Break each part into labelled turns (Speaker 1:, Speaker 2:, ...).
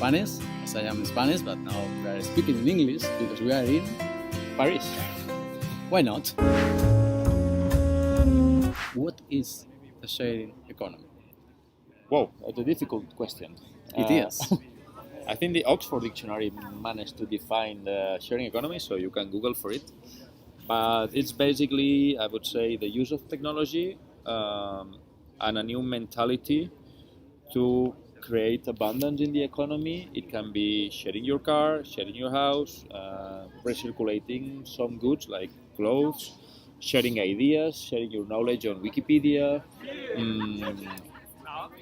Speaker 1: Spanish, as I am Spanish, but now we are speaking in English because we are in Paris. Why not? What is the sharing economy?
Speaker 2: Wow, that's a difficult question.
Speaker 1: It is.
Speaker 2: I think the Oxford Dictionary managed to define the sharing economy, so you can Google for it. But it's basically, I would say, the use of technology and a new mentality to create abundance in the economy. It can be sharing your car, sharing your house, recirculating some goods like clothes, sharing ideas, sharing your knowledge on Wikipedia,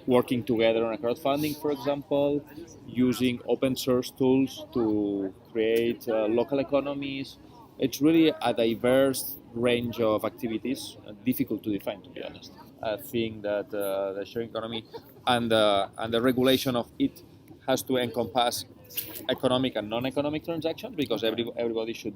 Speaker 2: working together on a crowdfunding, for example, using open source tools to create local economies. It's really a diverse range of activities, difficult to define, to be honest. I think that the sharing economy and the regulation of it has to encompass economic and non-economic transactions because everybody should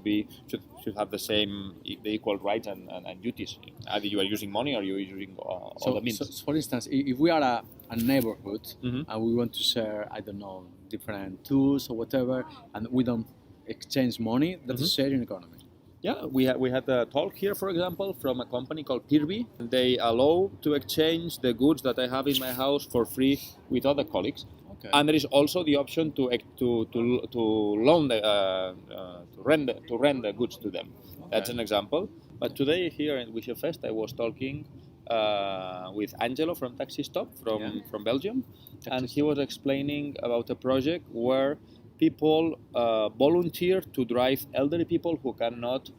Speaker 2: have the equal rights and duties. Either you are using money or you are using all the means.
Speaker 1: So, for instance, if we are a neighborhood and we want to share, I don't know, different tools or whatever, and we don't exchange money, that is sharing economy.
Speaker 2: Yeah, we had a talk here, for example, from a company called Peerby. They allow to exchange the goods that I have in my house for free with other colleagues. Okay. And there is also the option to loan to rent the goods to them. Okay. That's an example. But today here in Wishes Fest, I was talking with Angelo from Taxi Stop from Belgium, and he was explaining about a project where people volunteer to drive elderly people who cannot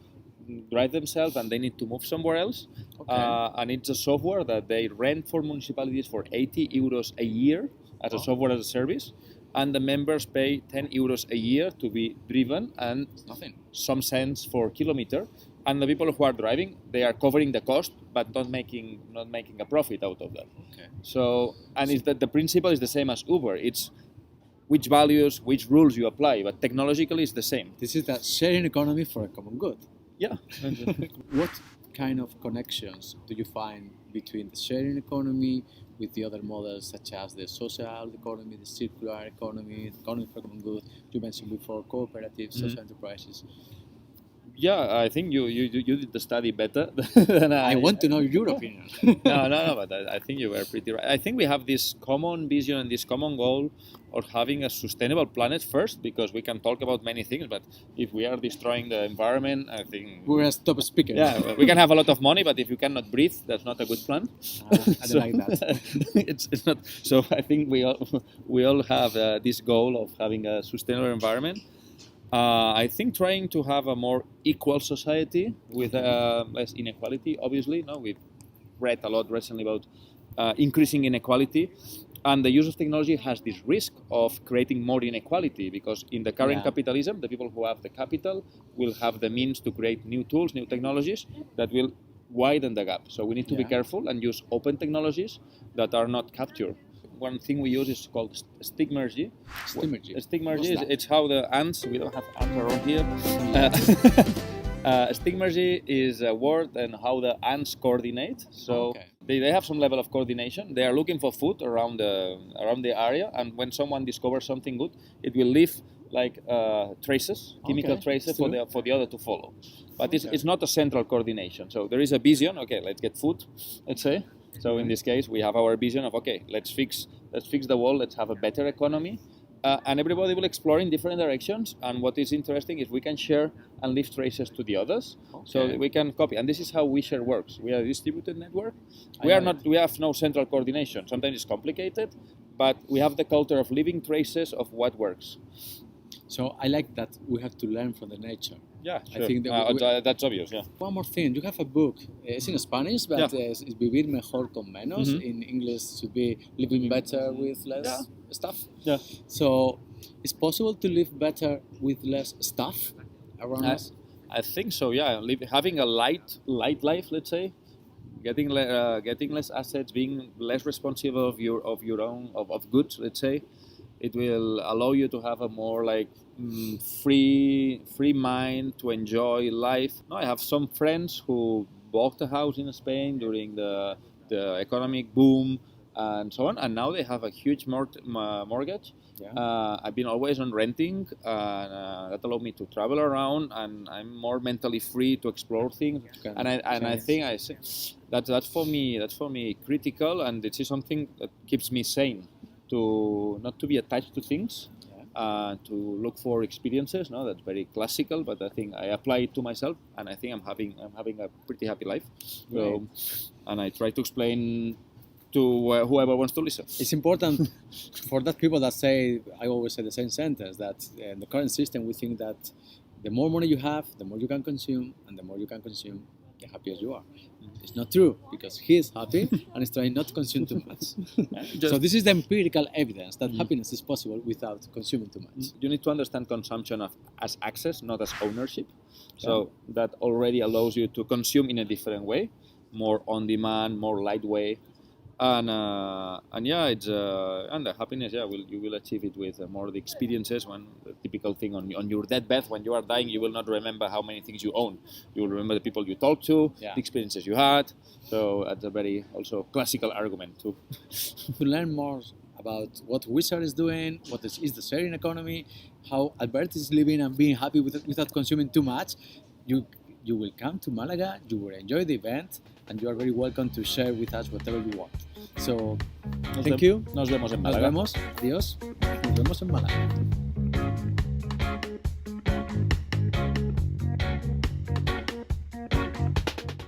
Speaker 2: drive themselves and they need to move somewhere else. Okay. And it's a software that they rent for municipalities for 80 euros a year as a software as a service. And the members pay 10 euros a year to be driven and some cents per kilometer. And the people who are driving, they are covering the cost, but not making a profit out of that. Okay. So, and it's that the principle is the same as Uber. It's which values, which rules you apply, but technologically it's the same.
Speaker 1: This is the sharing economy for a common good.
Speaker 2: Yeah.
Speaker 1: What kind of connections do you find between the sharing economy with the other models such as the social economy, the circular economy, the economy for common good? You mentioned before cooperatives, social enterprises.
Speaker 2: Yeah, I think you did the study better than
Speaker 1: I want to know your opinion.
Speaker 2: No, but I think you were pretty right. I think we have this common vision and this common goal of having a sustainable planet first, because we can talk about many things, but if we are destroying the environment, I think
Speaker 1: we're a stop speaker.
Speaker 2: Yeah, we can have a lot of money, but if you cannot breathe, that's not a good plan.
Speaker 1: I don't like that.
Speaker 2: It's not. So I think we all have this goal of having a sustainable environment. I think trying to have a more equal society with less inequality, obviously. No, we've read a lot recently about increasing inequality, and the use of technology has this risk of creating more inequality, because in the current capitalism, the people who have the capital will have the means to create new tools, new technologies that will widen the gap. So we need to be careful and use open technologies that are not captured. One thing we use is called stigmergy. Stigmergy it's how the ants, we don't have ants around here. Stigmergy is a word and how the ants coordinate. So they have some level of coordination. They are looking for food around the area, and when someone discovers something good, it will leave like traces, chemical traces for the other to follow. But it's not a central coordination. So there is a vision. Okay, let's get food, let's say. So in this case, we have our vision of, okay, let's fix the world, let's have a better economy, and everybody will explore in different directions. And what is interesting is we can share and leave traces to the others, so we can copy. And this is how WeShare works. We are a distributed network. We have no central coordination. Sometimes it's complicated, but we have the culture of leaving traces of what works.
Speaker 1: So I like that we have to learn from the nature.
Speaker 2: Yeah, sure.
Speaker 1: I think
Speaker 2: that's obvious, yeah.
Speaker 1: One more thing, you have a book, it's in Spanish, but it's Vivir Mejor con Menos. In English should be Living Better with Less Stuff. Yeah. So, it's possible to live better with less stuff around us?
Speaker 2: I think so, yeah. Having a light life, let's say, getting less assets, being less responsible of your own goods, let's say, it will allow you to have a more free mind to enjoy life. No, I have some friends who bought a house in Spain during the economic boom, and so on. And now they have a huge mortgage.
Speaker 1: Yeah.
Speaker 2: I've been always on renting, and that allowed me to travel around, and I'm more mentally free to explore things. I think that's for me critical, and this is something that keeps me sane, to not to be attached to things. To look for experiences. No, that's very classical, but I think I apply it to myself, and I think I'm having a pretty happy life. So, and I try to explain to whoever wants to listen.
Speaker 1: It's important for that people that say, I always say the same sentence, that in the current system we think that the more money you have, the more you can consume, and the more you can consume, the happier you are. It's not true, because he is happy and is trying not to consume too much. So this is the empirical evidence that happiness is possible without consuming too much.
Speaker 2: You need to understand consumption as access, not as ownership. So that already allows you to consume in a different way, more on demand, more lightweight. And it's and the happiness, you will achieve it with more the experiences. One typical thing on your deathbed, when you are dying, you will not remember how many things you own. You will remember the people you talked to, the experiences you had. So that's a very also classical argument too.
Speaker 1: To learn more about what Wizard is doing, what is the sharing economy, how Albert is living and being happy without consuming too much, you will come to Malaga, you will enjoy the event, and you are very welcome to share with us whatever you want. So, thank you.
Speaker 2: Nos vemos en Málaga.
Speaker 1: Nos vemos. Adiós. Nos vemos en Málaga.